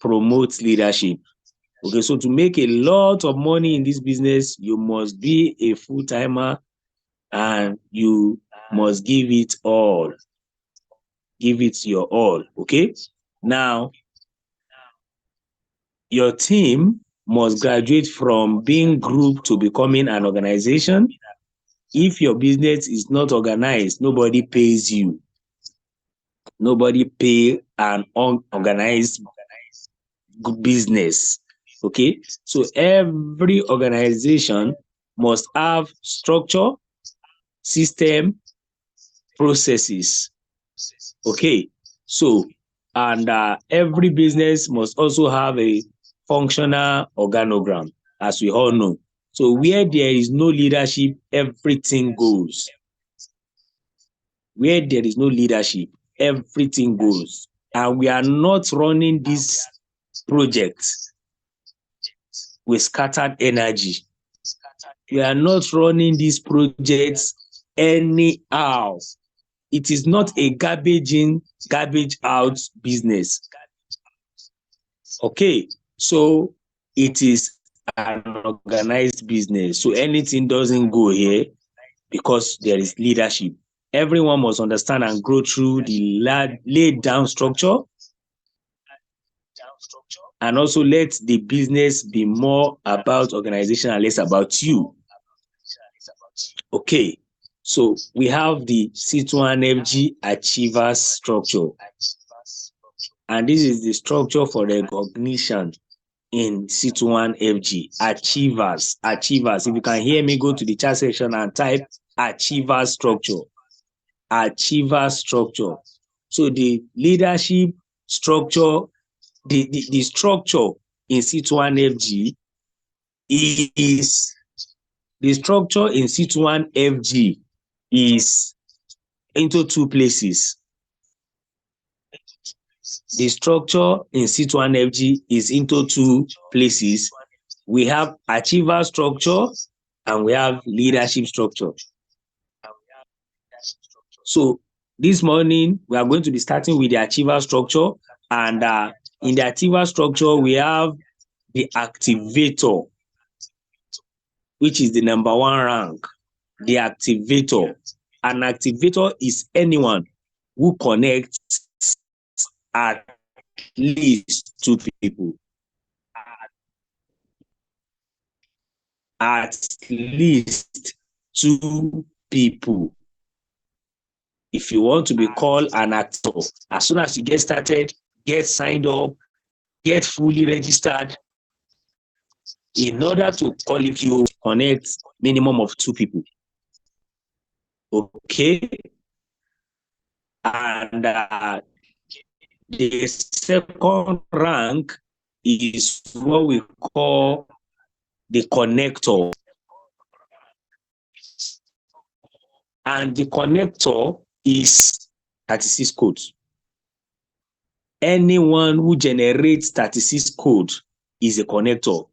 promotes leadership. Okay, so to make a lot of money in this business, you must be a full-timer and you must give it all. Give it your all, okay? Now, your team must graduate from being group to becoming an organization. If your business is not organized, nobody pays you. Nobody pay an unorganized business. Okay, so every organization must have structure, system, processes. Okay, so and every business must also have a functional organogram, as we all know. So where there is no leadership, everything goes. Where there is no leadership, everything goes. And we are not running this project with scattered energy. We are not running these projects anyhow. It is not a garbage in, garbage out business. Okay, so it is an organized business. So anything doesn't go here because there is leadership. Everyone must understand and grow through the laid down structure, and also let the business be more about organization and less about you. Okay, so we have the C21FG Achievers structure. And this is the structure for recognition in C21FG. Achievers. If you can hear me, go to the chat section and type Achievers structure. Achievers structure. So the leadership structure, the structure in C21FG is into two places. The structure in C21FG is into two places. We have achiever structure and we have leadership structure. So this morning, we are going to be starting with the achiever structure. And in the achiever structure, we have the activator, which is the number one rank. The activator. An activator is anyone who connects at least two people. At least two people. If you want to be called an actor, as soon as you get started, get signed up, get fully registered. In order to qualify, you connect minimum of two people. Okay. And the second rank is what we call the connector. And the connector is 36 codes. Anyone who generates 36 code is a connector.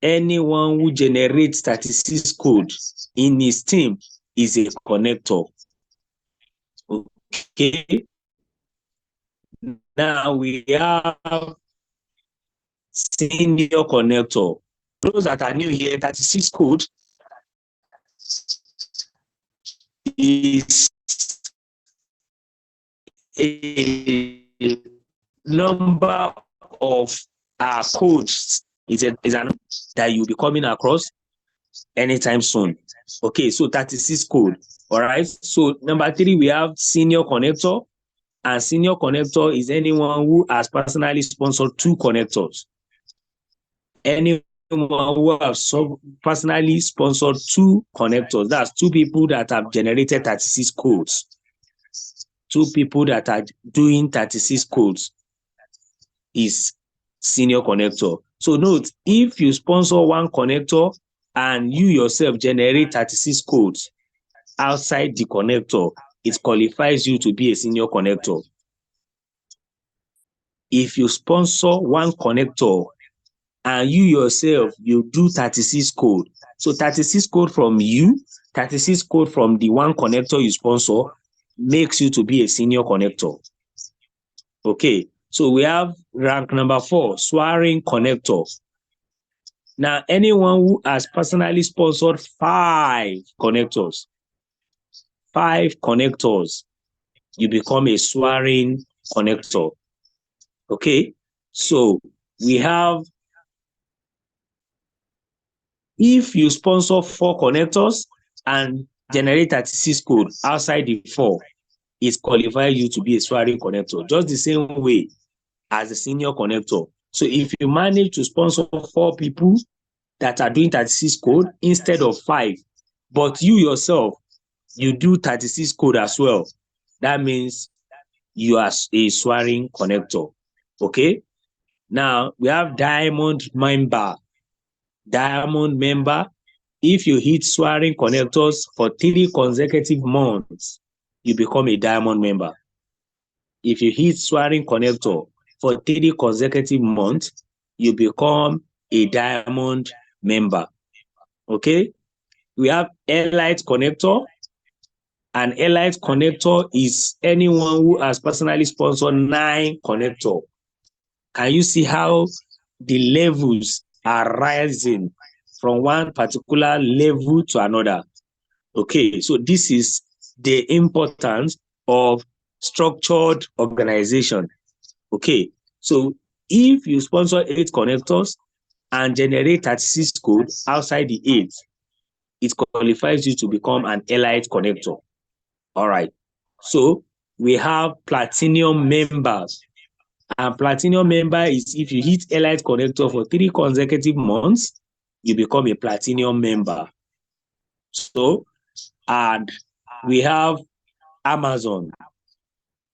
Anyone who generates 36 code in his team is a connector. Okay. Now we have senior connector. Those that are new here, 36 code is a number of codes is an that you'll be coming across anytime soon. Okay, so 36 code. All right. So number 3, we have senior connector, and senior connector is anyone who has personally sponsored 2 connectors. Anyone who has personally sponsored 2 connectors, that's 2 people that have generated 36 codes. 2 people that are doing 36 codes is senior connector. So note, if you sponsor 1 connector and you yourself generate 36 codes outside the connector, it qualifies you to be a senior connector. If you sponsor 1 connector and you yourself, you do 36 code. So 36 code from you, 36 code from the 1 connector you sponsor makes you to be a senior connector. Okay, So we have rank number 4, swearing connector. Now, anyone who has personally sponsored 5 connectors, you become a swearing connector. Okay, so we have, if you sponsor 4 connectors and generate 36 code outside the 4, it qualifies you to be a swearing connector, just the same way as a senior connector. So if you manage to sponsor 4 people that are doing 36 code instead of 5, but you yourself, you do 36 code as well, that means you are a swearing connector. Okay, now we have diamond member. If you hit swearing connectors for 3 consecutive months, you become a diamond member. If you hit swearing connector for 3 consecutive months, you become a diamond member. Okay, we have elite connector. An elite connector is anyone who has personally sponsored 9 connector. Can you see how the levels are rising from one particular level to another? Okay, so this is the importance of structured organization. Okay, so if you sponsor 8 connectors and generate 36 code outside the 8, it qualifies you to become an elite connector. All right, so we have platinum members. And platinum member is if you hit elite connector for 3 consecutive months, you become a platinum member. So, and we have Amazon.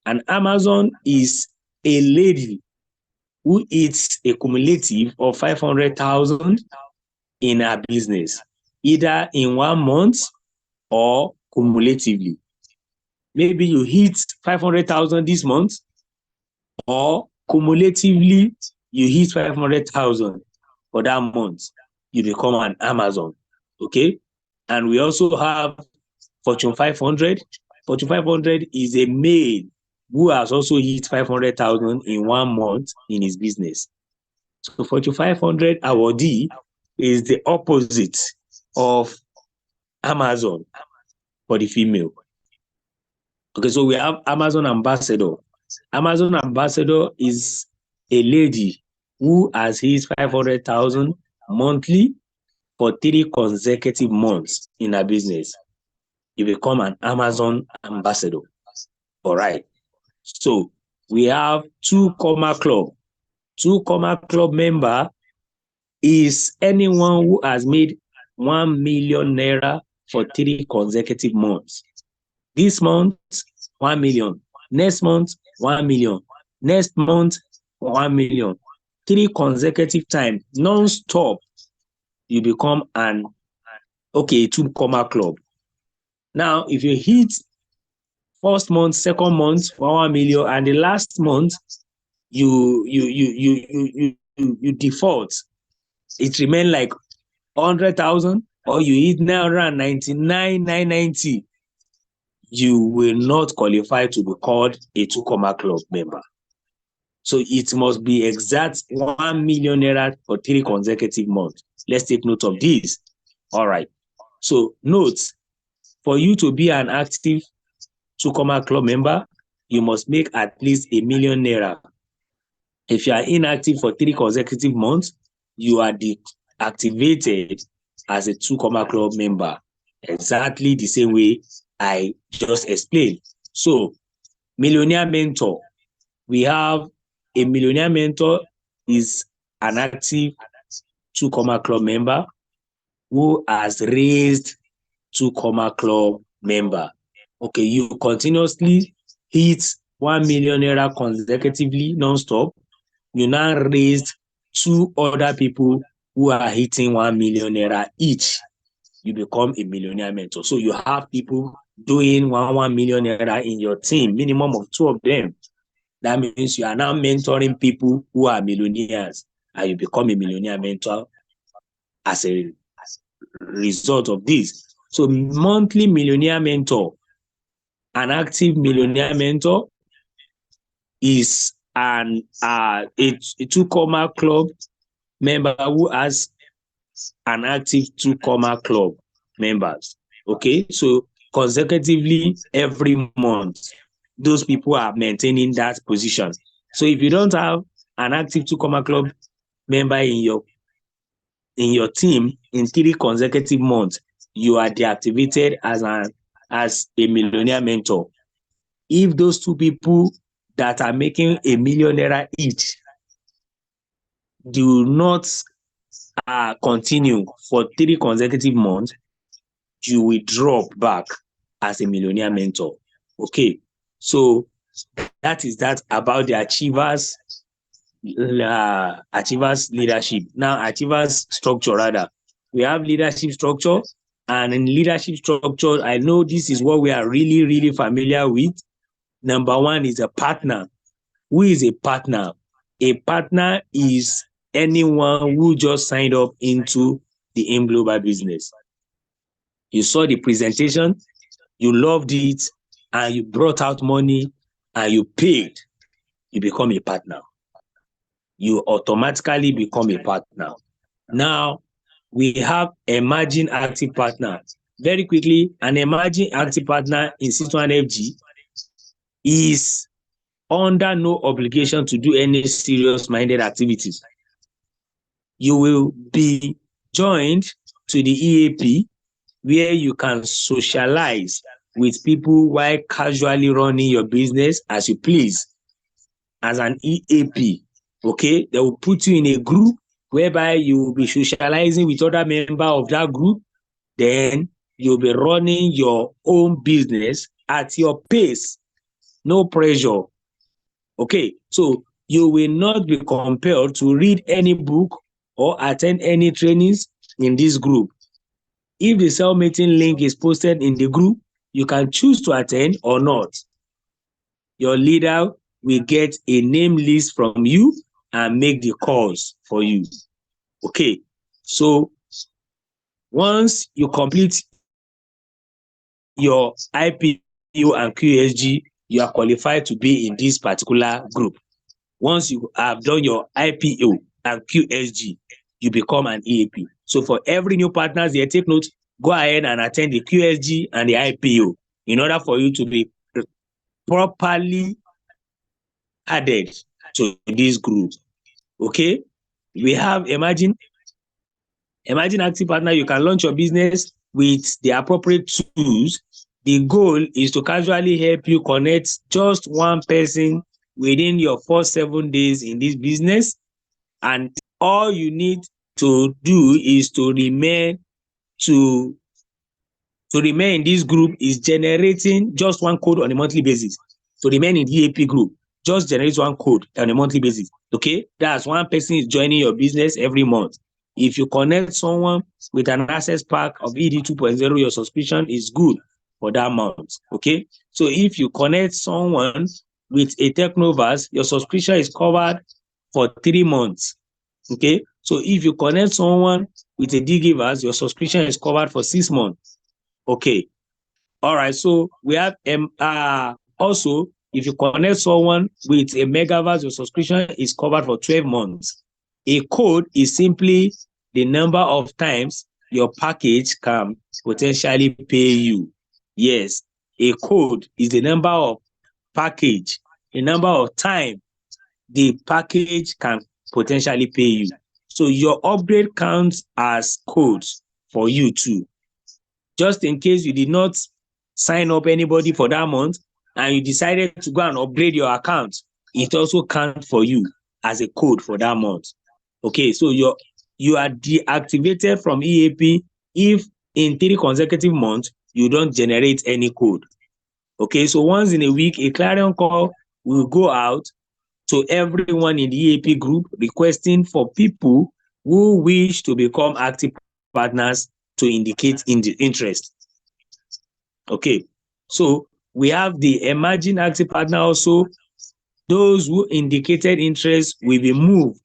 And Amazon is a lady who hits a cumulative of 500,000 in her business, either in 1 month or cumulatively. Maybe you hit 500,000 this month, or cumulatively you hit 500,000 for that month, you become an Amazon. Okay, and we also have Fortune 500. Fortune 500 is a male who has also hit 500,000 in 1 month in his business. So Fortune 500 awardee is the opposite of Amazon for the female. Okay, so we have Amazon ambassador. Amazon ambassador is a lady who has hit 500,000 monthly for 3 consecutive months in her business. You become an Amazon ambassador. All right. So we have 2 Comma Club. 2 Comma Club member is anyone who has made 1 million naira for 3 consecutive months. This month, 1 million. Next month, 1 million. Next month, 1 million. 3 consecutive times, non-stop, you become an 2 Comma Club. Now, if you hit first month, second month, 1 million, and the last month, you default, it remains like 100,000, or you hit 999,990, you will not qualify to be called a 2 Comma Club member. So it must be exact 1 million naira for 3 consecutive months. Let's take note of this. All right. So note, for you to be an active 2 Comma Club member, you must make at least 1 million naira. If you are inactive for 3 consecutive months, you are deactivated as a 2 Comma Club member. Exactly the same way I just explained. So, millionaire mentor. We have a millionaire mentor is an active 2 Comma Club member who has raised 2 Comma Club member. Okay, you continuously hit 1 million naira consecutively non-stop. You now raised 2 other people who are hitting 1 million naira each. You become a millionaire mentor. So you have people doing 1 million naira in your team, minimum of 2 of them. That means you are now mentoring people who are millionaires, and you become a millionaire mentor as a result of this. So monthly millionaire mentor, an active millionaire mentor, is a two-comma club member who has an active two-comma club members. Okay, so consecutively every month, those people are maintaining that position. So if you don't have an active two-comma club member in your team in 3 consecutive months, you are deactivated as a millionaire mentor. If those two people that are making a millionaire each do not continue for 3 consecutive months, you will drop back as a millionaire mentor. Okay, so that is that about the achievers leadership. Now, achievers structure rather. We have leadership structure, and in leadership structure, I know this is what we are really, really familiar with. Number 1 is a partner. Who is a partner? A partner is anyone who just signed up into the Aim Global business. You saw the presentation, you loved it, and you brought out money, and you paid. You become a partner. You automatically become a partner. Now, we have emerging active partner. Very quickly, an emerging active partner in C21FG is under no obligation to do any serious-minded activities. You will be joined to the EAP where you can socialize with people while casually running your business as you please. As an EAP, okay, they will put you in a group whereby you will be socializing with other members of that group. Then you'll be running your own business at your pace, no pressure. Okay, so you will not be compelled to read any book or attend any trainings in this group. If the cell meeting link is posted in the group, you can choose to attend or not. Your leader will get a name list from you and make the calls for you. Okay, so once you complete your IPO and QSG, you are qualified to be in this particular group. Once you have done your IPO and QSG, you become an EAP. So for every new partners here, take note, go ahead and attend the QSG and the IPO in order for you to be properly added to this group. Okay, we have emerging active partner. You can launch your business with the appropriate tools. The goal is to casually help you connect just one person within your first 7 days in this business, and all you need to do is to remain in this group is generating just one code on a monthly basis. To remain in the EAP group, just generate one code on a monthly basis. Okay, that's one person is joining your business every month. If you connect someone with an access pack of ED 2.0, your subscription is good for that month. Okay, so if you connect someone with a Technoverse, your subscription is covered for 3 months. Okay, so if you connect someone with a Digiverse, your subscription is covered for 6 months. Okay, all right, so we have also, if you connect someone with a Megaverse, your subscription is covered for 12 months. A code is simply the number of times your package can potentially pay you. Yes, a code is the number of package, the number of time the package can potentially pay you. So your upgrade counts as codes for you too. Just in case you did not sign up anybody for that month and you decided to go and upgrade your account, it also counts for you as a code for that month. Okay, so you are deactivated from EAP if in 3 consecutive months you don't generate any code. Okay, so once in a week, a clarion call will go out to everyone in the EAP group requesting for people who wish to become active partners to indicate interest. Okay, so we have the emerging active partner also. Those who indicated interest will be moved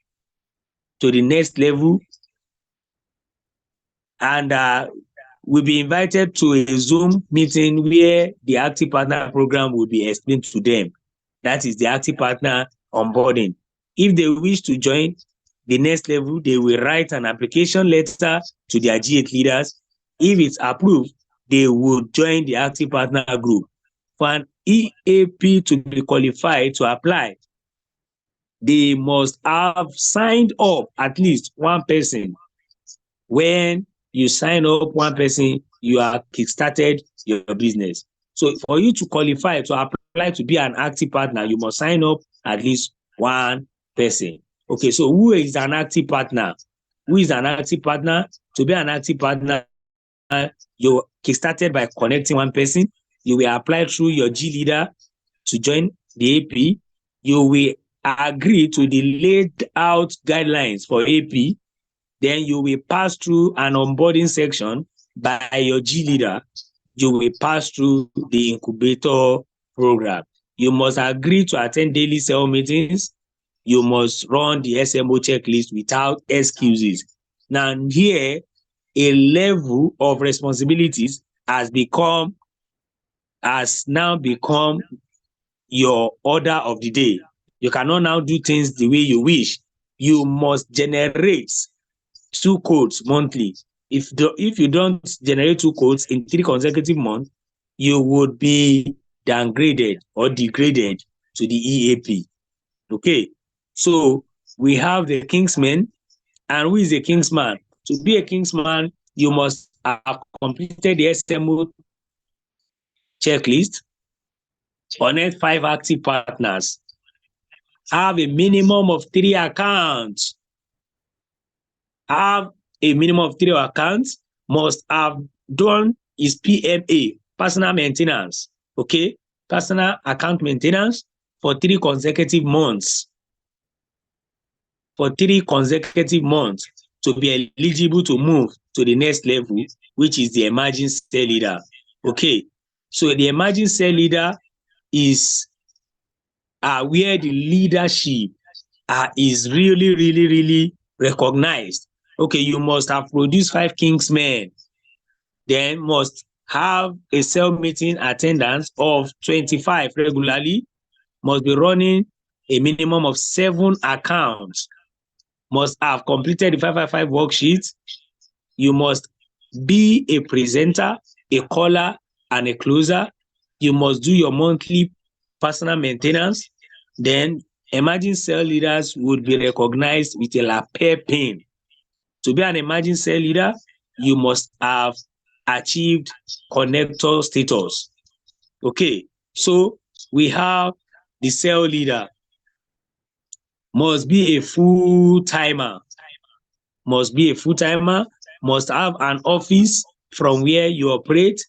to the next level and will be invited to a Zoom meeting where the active partner program will be explained to them. That is the active partner onboarding. If they wish to join the next level, they will write an application letter to their G8 leaders. If it's approved, they will join the active partner group. For an EAP to be qualified to apply, they must have signed up at least one person. When you sign up one person, you have kickstarted your business. So for you to qualify to apply to be an active partner, you must sign up at least one person. Okay, so who is an active partner? Who is an active partner? To be an active partner, you kickstarted by connecting one person. You will apply through your G leader to join the AP. You will agree to the laid out guidelines for AP. Then you will pass through an onboarding section by your G leader. You will pass through the incubator program. You must agree to attend daily sale meetings. You must run the SMO checklist without excuses. Now here, a level of responsibilities has now become your order of the day. You cannot now do things the way you wish. You must generate 2 codes monthly. If you don't generate 2 codes in 3 consecutive months, you would be downgraded or degraded to the EAP. Okay, so we have the Kingsman. And who is a Kingsman? To be a Kingsman, you must have completed the SMO checklist, connect 5 active partners, have a minimum of 3 accounts, must have done his PMA, personal maintenance, okay, personal account maintenance for 3 consecutive months. For 3 consecutive months to be eligible to move to the next level, which is the emerging cell leader. Okay, so the emerging cell leader is where the leadership is really recognized. Okay, you must have produced 5 Kingsmen, then must have a cell meeting attendance of 25 regularly, must be running a minimum of 7 accounts, must have completed the 555 worksheet. You must be a presenter, a caller, and a closer. You must do your monthly personal maintenance. Then emerging cell leaders would be recognized with a lapel pin. To be an emerging cell leader, you must have achieved connector status. Okay, so we have the cell leader must be a full-timer, must have an office from where you operate,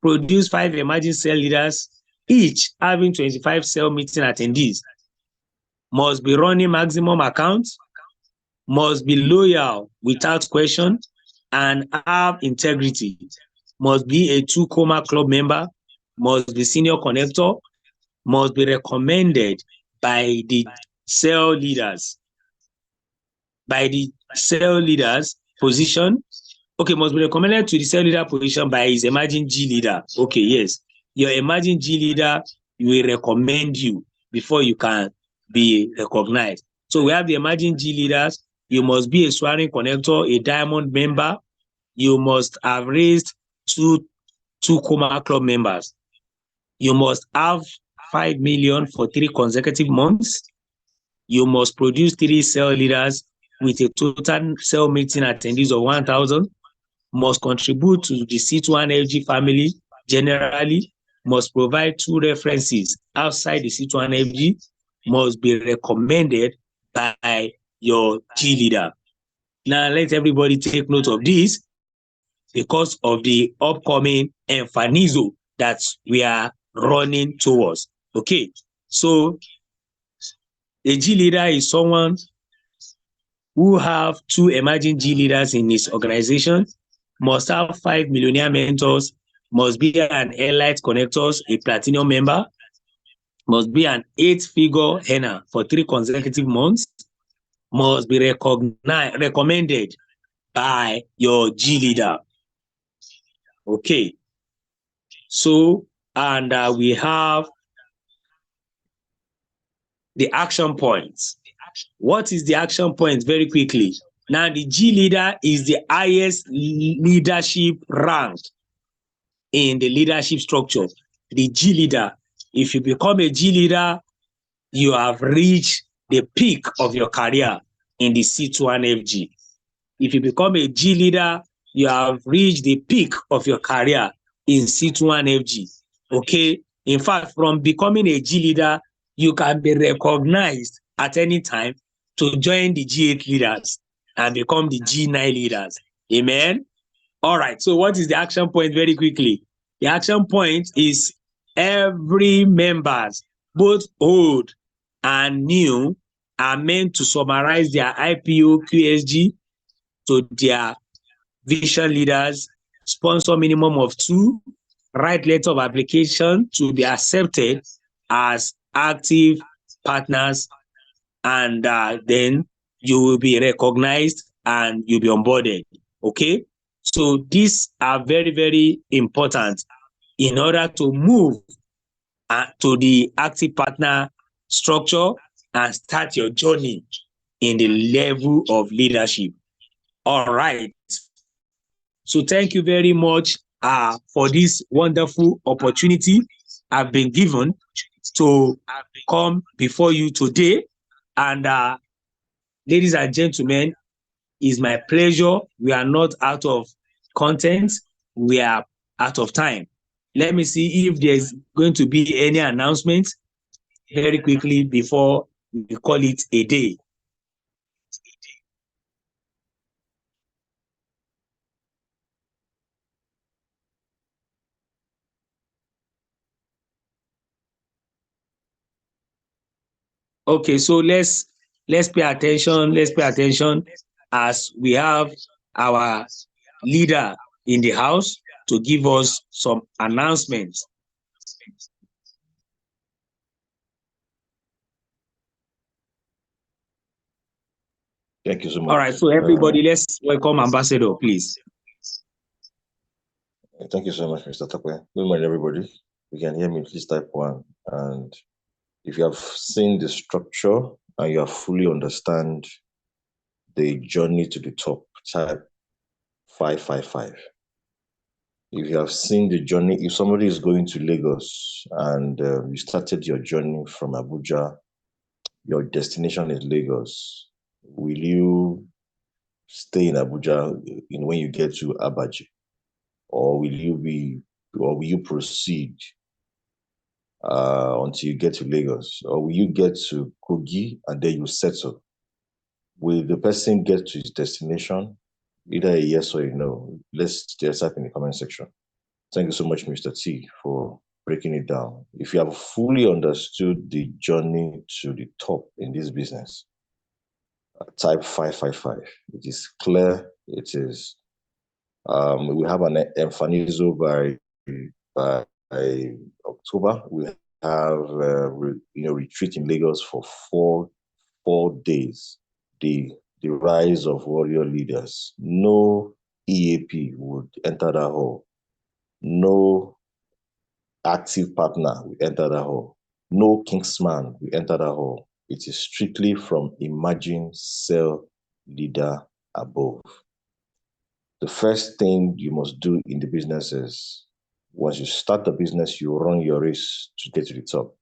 produce 5 emerging cell leaders, each having 25 cell meeting attendees, must be running maximum accounts, must be loyal without question, and have integrity, must be a 2 Coma Club member, must be senior connector, must be recommended by the cell leaders. Position. Okay, must be recommended to the cell leader position by his emerging G leader. Okay, yes. Your emerging G leader will recommend you before you can be recognized. So we have the emerging G leaders. You must be a swearing connector, a diamond member. You must have raised two Coma Club members. You must have 5 million for 3 consecutive months. You must produce 3 cell leaders with a total cell meeting attendees of 1,000. Must contribute to the C21FG family generally, must provide 2 references outside the C21FG, must be recommended by your G leader. Now, let everybody take note of this because of the upcoming Enfanizo that we are running towards. Okay, so a G leader is someone who have 2 emerging G leaders in his organization, must have 5 millionaire mentors, must be an Elite Connectors, a platinum member, must be an 8-figure earner for 3 consecutive months, must be recommended by your G leader. Okay. So, and we have the action points. What is the action point? Very quickly. Now, the G leader is the highest leadership rank in the leadership structure. The G leader, if you become a G leader, you have reached the peak of your career in the C21FG. If you become a G leader, you have reached the peak of your career in C21FG. Okay? In fact, from becoming a G leader, you can be recognized at any time to join the G8 leaders and become the G9 leaders. Amen? All right. So what is the action point? Very quickly. The action point is every members, both old and new, are meant to summarize their IPO QSG to their vision leaders, sponsor minimum of 2, write letter of application to be accepted as active partners, and then you will be recognized and you'll be onboarded. Okay? So these are very, very important in order to move to the active partner structure and start your journey in the level of leadership. All right. So thank you very much for this wonderful opportunity I've been given to come before you today. And ladies and gentlemen, it's my pleasure. We are not out of content. We are out of time. Let me see if there's going to be any announcement very quickly before we call it a day. Okay, so let's pay attention. Let's pay attention as we have our leader in the house to give us some announcements. Thank you so much. All right, so everybody, let's welcome Ambassador, please. Thank you so much, Mr. Takwe. Good morning, everybody. You can hear me, please type 1. And if you have seen the structure and you have fully understand the journey to the top, type 555. If you have seen the journey, if somebody is going to Lagos and you started your journey from Abuja, your destination is Lagos, will you stay in Abuja when you get to Abaji? Or will you proceed until you get to Lagos? Or will you get to Kogi and then you settle? Will the person get to his destination? Either a yes or a no. Let's just type in the comment section. Thank you so much, Mr. T, for breaking it down. If you have fully understood the journey to the top in this business, type 555. It is clear. It is. We have an Enfanizo by October. We have retreat in Lagos for four days. The rise of warrior leaders. No EAP would enter that hall. No active partner will enter that hall. No Kingsman will enter that hall. It is strictly from emerging cell leader above. The first thing you must do in the business is, once you start the business, you run your race to get to the top.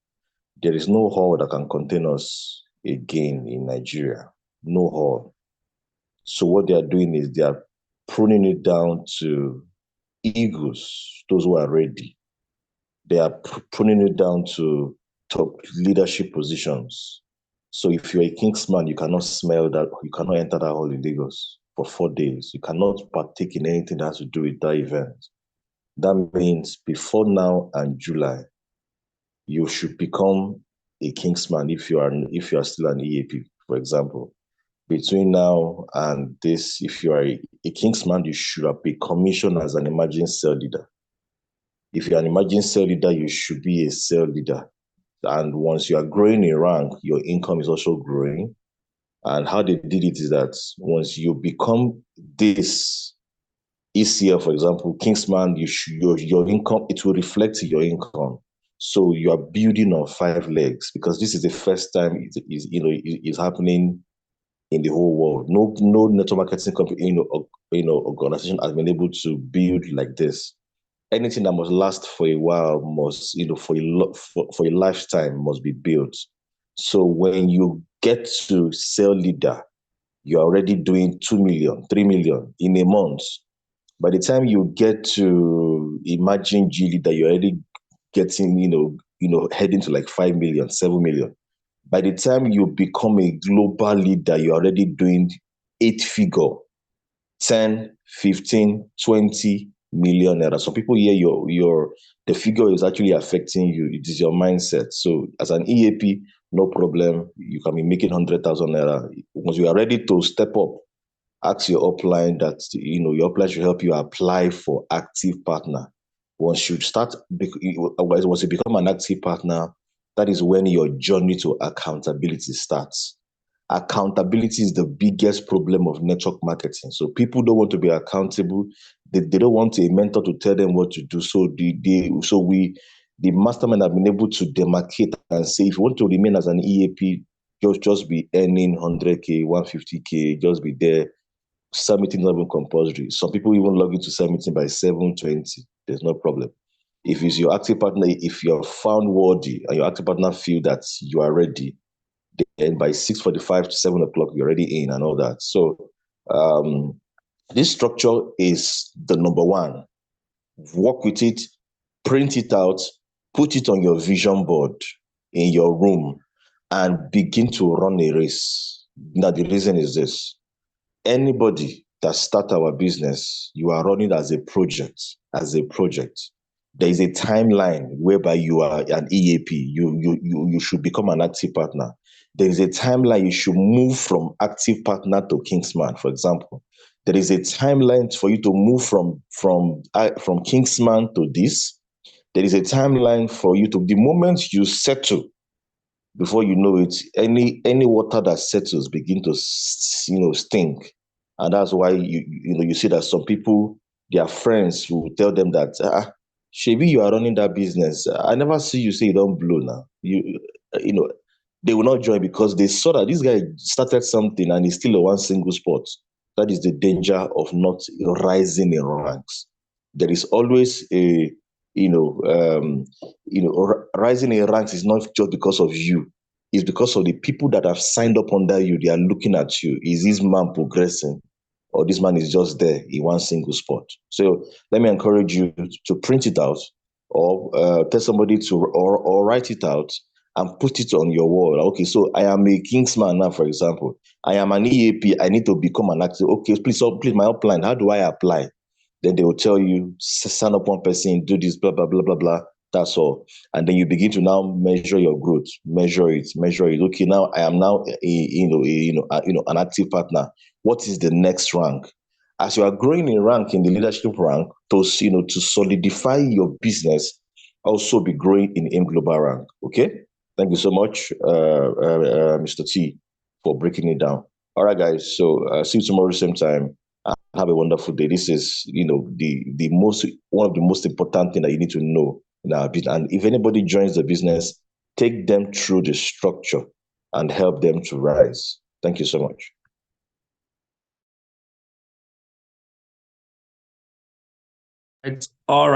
There is no hall that can contain us again in Nigeria. No hall. So what they are doing is they are pruning it down to eagles, those who are ready. They are pruning it down to top leadership positions. So if you're a Kingsman, you cannot smell that, you cannot enter that hall in Lagos for 4 days. You cannot partake in anything that has to do with that event. That means before now and July, you should become a Kingsman if you are still an EAP, for example. Between now and this, if you are a Kingsman, you should have been commissioned as an emerging cell leader. If you're an emerging cell leader, you should be a cell leader. And once you are growing in rank, your income is also growing. And how they did it is that once you become this ECL, for example, Kingsman, your income, it will reflect your income. So you are building on 5 legs because this is the first time it's happening in the whole world. No network marketing company, organization has been able to build like this. Anything that must last for a while must, for a lifetime must be built. So when you get to sell leader, you're already doing 2 million, 3 million in a month. By the time you get to imagine G leader, you're already getting, heading to like 5 million, 7 million. By the time you become a global leader, you're already doing 8 figure, 10, 15, 20 million naira. Some people hear the figure is actually affecting you. It is your mindset. So as an EAP, no problem. You can be making 100,000 naira. Once you are ready to step up, ask your upline that, your upline should help you apply for active partner. Once you become an active partner, that is when your journey to accountability starts. Accountability is the biggest problem of network marketing. So people don't want to be accountable. They don't want a mentor to tell them what to do. So the mastermind have been able to demarcate and say, if you want to remain as an EAP, just be earning 100K, 150K, just be there. Submitting not even compulsory. Some people even log into submitting by 7:20. There's no problem. If it's your active partner, if you're found worthy and your active partner feel that you are ready, then by 6:45 to 7 o'clock, you're already in and all that. So this structure is the number one. Work with it, print it out, put it on your vision board in your room, and begin to run a race. Now, the reason is this. Anybody that start our business, you are running as a project, There is a timeline whereby you are an EAP. You should become an active partner. There is a timeline you should move from active partner to Kingsman, for example. There is a timeline for you to move from Kingsman to this. There is a timeline for you to, the moment you settle, before you know it, any water that settles begin to stink. And that's why you see that some people, their friends will tell them that, Shebi, you are running that business. I never see you say you don't blow now. They will not join because they saw that this guy started something and he's still a one single spot. That is the danger of not rising in ranks. There is always rising in ranks is not just because of you. It's because of the people that have signed up under you. They are looking at you. Is this man progressing? Or this man is just there in one single spot? So let me encourage you to print it out or tell somebody or write it out and put it on your wall. Okay, so I am a Kingsman now, for example. I am an EAP. I need to become an active. Okay, please, my upline. How do I apply? Then they will tell you, sign up one person, do this, blah, blah, blah, blah, blah. That's all. And then you begin to now measure your growth, measure it. Okay, now I am now an active partner. What is the next rank? As you are growing in rank, in the leadership rank, to solidify your business, also be growing in aim global rank. Okay. Thank you so much, Mr. T, for breaking it down. All right, guys. So see you tomorrow, same time. Have a wonderful day. This is, the most one of the most important thing that you need to know in our business. And if anybody joins the business, take them through the structure and help them to rise. Thank you so much. All right.